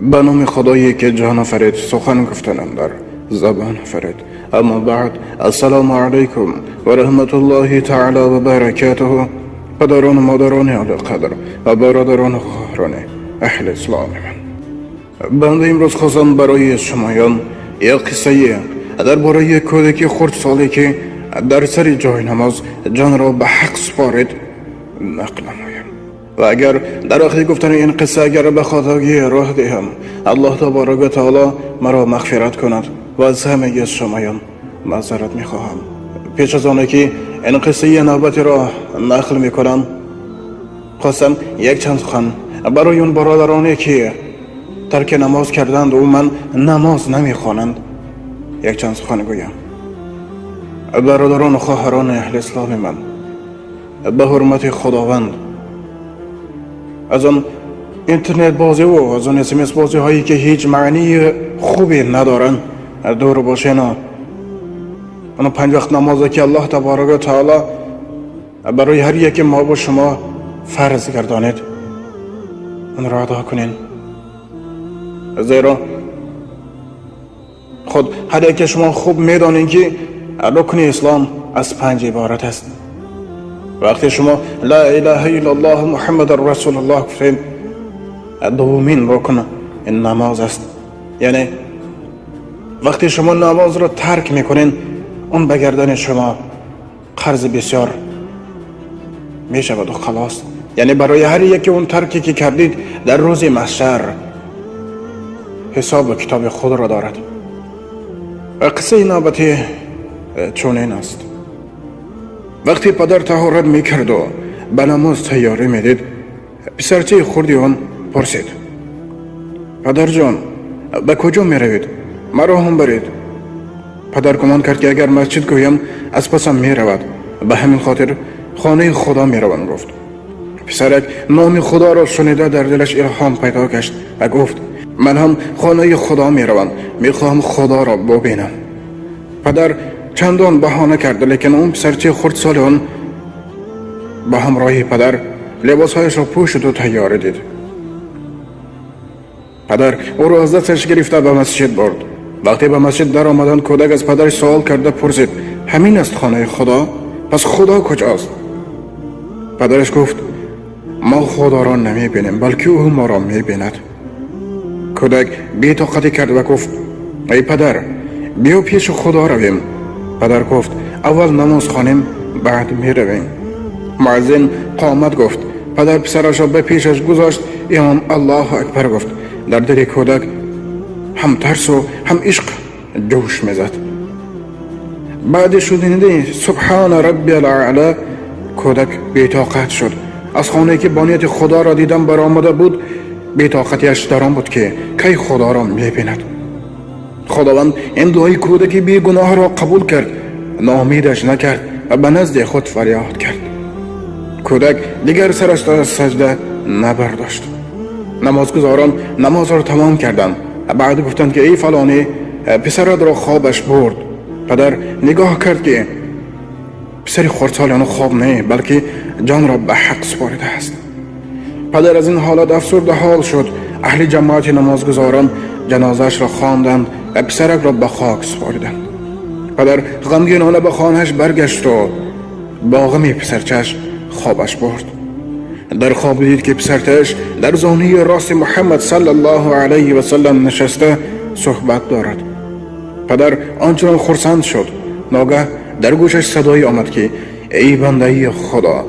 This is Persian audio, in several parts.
به نام خدایی که جهان آفرید سخن گفتنم در زبان آفرید. اما بعد، السلام علیکم و رحمت الله تعالی و برکاته. پدران و مادران اعلی قدر و برادران و خواهران اهل اسلام من، بنده امروز خواستم برای شمایان یک قصه درباره کودک خردسالی که در سر جای نماز جان را به حق سپارید نقل نمایم. و اگر در آخر گفتن این قصه اگر به خطاگی راه دهم، الله تبارک و تعالی مرا مغفرت کند و از همه شمایان معذرت میخواهم. پیش از آنکه که این قصه نوبتی را نقل میکنم، خواستم یک چند سخن برای اون برادرانی که ترک نماز کردند و من نماز نمیخوانند یک چند سخن گویم. برادران و خواهران اهل اسلام من، به حرمت خداوند، از آن اینترنت بازی و از آن SMS بازی هایی که هیچ معنی خوبی ندارن دور باشین. اون 5 وقت نمازی که الله تبارک و تعالی برای هر یک ما و شما فرض گردانید، اون را ادا کنین. زیرا خود هر یک شما خوب میدانین که رکن اسلام از 5 عبارت است. وقتی شما لا اله الا الله محمد رسول الله گفتین، دومین رکن این نماز است. یعنی وقتی شما نماز را ترک میکنین، اون به گردن شما قرض بسیار میشود و خلاص. یعنی برای هر یکی اون ترکی که کردید در روز محشر حساب و کتاب خود را دارد. و قصه نوبتی چونین است. وقتی پدر طهارت میکرد و به نماز تیاری میدید، پسرچه خردی آن پرسید: پدر جان، به کجا میروید؟ مرا هم برید. پدر گمان کرد که اگر مسجد گویم از پسم میرود، به همین خاطر خانه خدا میروم گفت. پسرک نام خدا را شنیده در دلش الهام پیدا گشت و گفت: من هم خانه خدا میروم، میخواهم خدا را ببینم. پدر چندان بهانه کرد، لیکن اون پسرچه خردسال آن به همراهی پدر لباسهایش را پوشید و تیار دید. پدر او را از دستش گرفته به مسجد برد. وقتی به مسجد در آمدن، کودک از پدرش سوال کرده پرسید: همین است خانه خدا؟ پس خدا کجاست؟ پدرش گفت: ما خدا را نمی بینیم، بلکه او ما را می بیند. کودک بی طاقتی کرد و گفت: ای پدر، بیا پیش خدا رویم. پدر گفت: اول نماز خوانیم، بعد می رویم. مؤذن قامت گفت. پدر پسرش را به پیشش گذاشت. امام الله اکبر گفت. در دل کودک هم ترس و هم عشق جوش میزد. بعد شنیدن سبحان ربی الاعلی، کودک بی‌طاقت شد. از خانه که بانیت خدا را دیدن برآمده بود، بی‌طاقتیش در آن بود که کی خدا را می‌بیند. خداوند این دعای کودک بی گناه را قبول کرد، ناامیدش نکرد و به نزد خود فریاد کرد. کودک دیگر سرش را از سجده نبرداشت. نمازگزاران نماز را تمام کردند. بعد گفتند که ای فلانی، پسرت را خوابش برد. پدر نگاه کرد که پسر خردسال خواب نه، بلکه جان را به حق سپارده است. پدر از این حالت افسرده حال شد. اهل جماعت نمازگزاران جنازش را خواندند و پسرک را به خاک سپاردند. پدر غمگینانه به خانهش برگشت و با غم پسرچش خوابش برد. در خواب دید که پسرتش در زانوی راست محمد صلی الله علیه و سلم نشسته صحبت دارد. پدر آنچنان خرسند شد. ناگه در گوشش صدایی آمد که ای بنده خدا،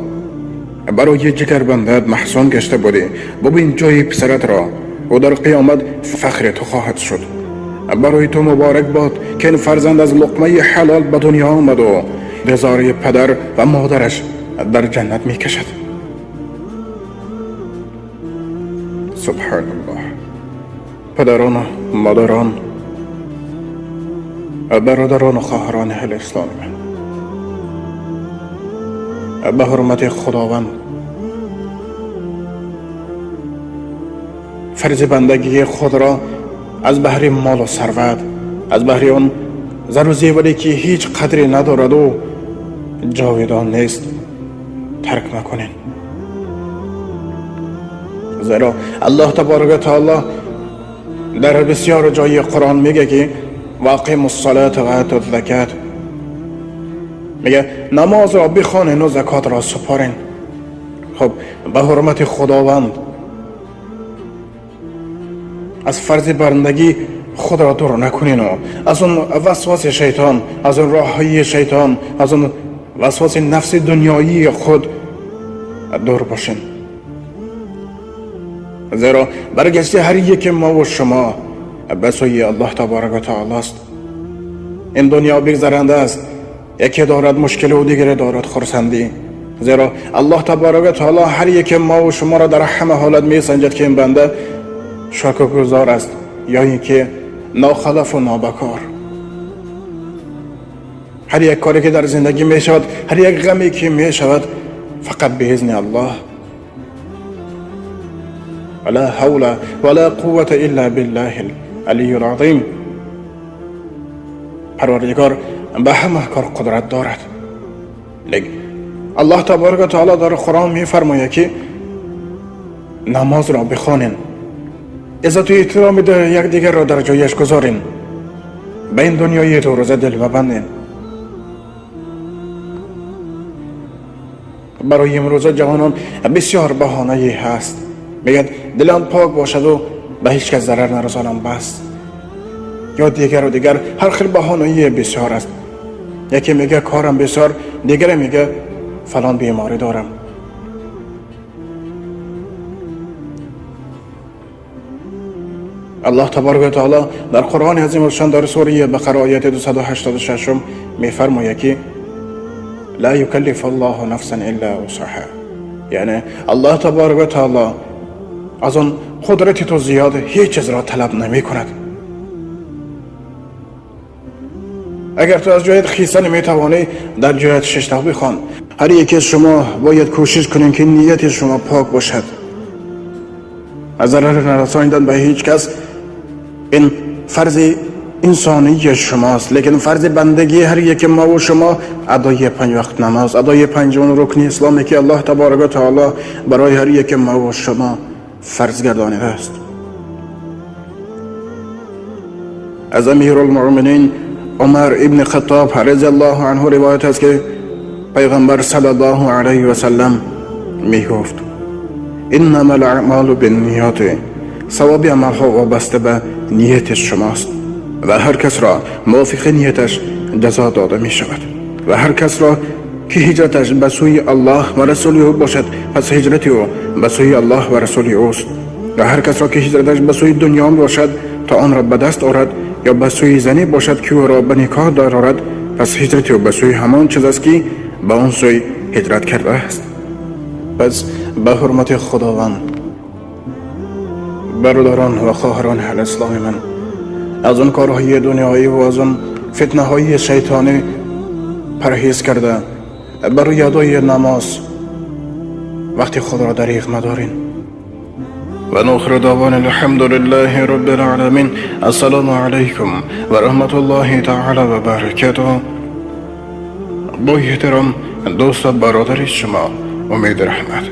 برای جگر بندت محزون گشته بودی، ببین جای پسرت را و در قیامت فخر تو خواهد شد. برای تو مبارک باد که این فرزند از لقمه حلال به دنیا آمد و رضای پدر و مادرش در جنت می کشد. سبحان الله. پدران و مادران، برادران و خواهران اهل اسلام من، به حرمت خداوند، فرض بندگی خود را از بهر مال و ثروت، از بهر آن زر و زیوری که هیچ قدری ندارد و جاودان نیست، ترک نکنین. زیرا الله تبارک و تعالی در بسیار جای قرآن میگه که واقیم الصلاة و آتوا الزکات، میگه نماز را بخوانین و زکات را سپارین. خب به حرمت خداوند از فرض بندگی خود را دور نکنین و از اون وسواس شیطان، از اون راههای شیطان، از اون وسواس نفس دنیایی خود دور باشین. زیرا برگشت هر یک ما و شما به سوی الله تبارک و تعالی است. این دنیا بگذرنده است، یکی دارد مشکل و دیگری دارد خرسندی. زیرا الله تبارک و تعالی هر یک ما و شما را در همه حالت می سنجد که این بنده شکرگزار است یا اینکه ناخلف و نابکار. هر یک کاری که در زندگی می شود، هر یک غمی که می شود، فقط به اذن الله. ولا حول ولا قوة الا بالله العلی العظیم. پروردگار به همه کار قدرت دارد. لیکن الله تبارک و تعالی در قرآن می فرماید که نماز را بخوانین، عزت و احترام یکدیگر را در جایش گذارین، به این دنیای دو روزه دل ببندین. برای امروزه جوانان بسیار بهانه‌ای هست، میگن دلم پاک باشد و به هیچ کس ضرر نرسانم بس، یا دیگر و دیگر هر خیل بهانه‌ای بسیار است. یکی میگه کارم بسیار، دیگر میگه فلان بیماری دارم. الله تبارک و تعالی در قرآن عظیم الشان در سوره بقره آیت 286 میفرماید که لا یکلف الله نفسا الا وسعها، یعنی الله تبارک و تعالی از آن قدرت تو زیاد هیچ چیز را طلب نمی کند. اگر تو از جایت خیسته نمی توانی، در جایت شش بخوان. هر یکی از شما باید کوشش کنین که نیت شما پاک باشد، از ضرر نرساندن به هیچ کس. این فرض انسانی شماست، لیکن فرض بندگی هر یک ما و شما ادای 5 وقت نماز، ادای 5 رکن اسلامی که الله تبارک و تعالی برای هر یک ما و شما فرض گردانیده است. از امیر المؤمنین عمر ابن خطاب رضی الله عنه روایت است که پیغمبر صلی الله علیه و سلم می گفت انما الاعمال بالنیات، ثواب عمل ها وابسته به نیت شماست و هر کس را موافق نیتش جزا داده می شود. و هر کس را که هجرتش به سوی الله و رسول او باشد، پس هجرت او به سوی الله و رسول اوست. و هر کس را که هجرتش به سوی دنیا باشد تا آن را به دست آورد، یا به سوی زنی باشد که او را به نکاح دارد، پس هجرت او به سوی همان چیز است که به آن سوی هجرت کرده است. پس به حرمت خداوند، برادران و خواهران اهل اسلام من، از اون کارهای دنیایی و از اون فتنه های شیطانی پرهیز کرده برای ادای نماز وقتی خود را دریغ مدارین. و نآخر دعوانا الحمد لله رب العالمین. السلام علیکم و رحمت الله تعالی و برکاته. با احترام دوست و برادر شما امید رحمت.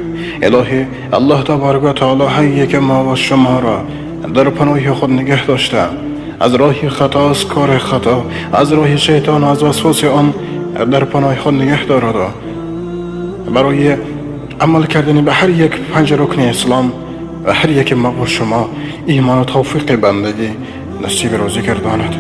الهی الله تبارک و تعالی هر یک ما و شما را در پناه خود نگه داشته، از راه خطا، از کار خطا، از راه شیطان، از وسواس آن در پناه خود نگه دارد. برای عمل کردن به هر یک 5 رکن اسلام و هر یک ما و شما ایمان و توفیق بندگی نصیب روزی گرداند.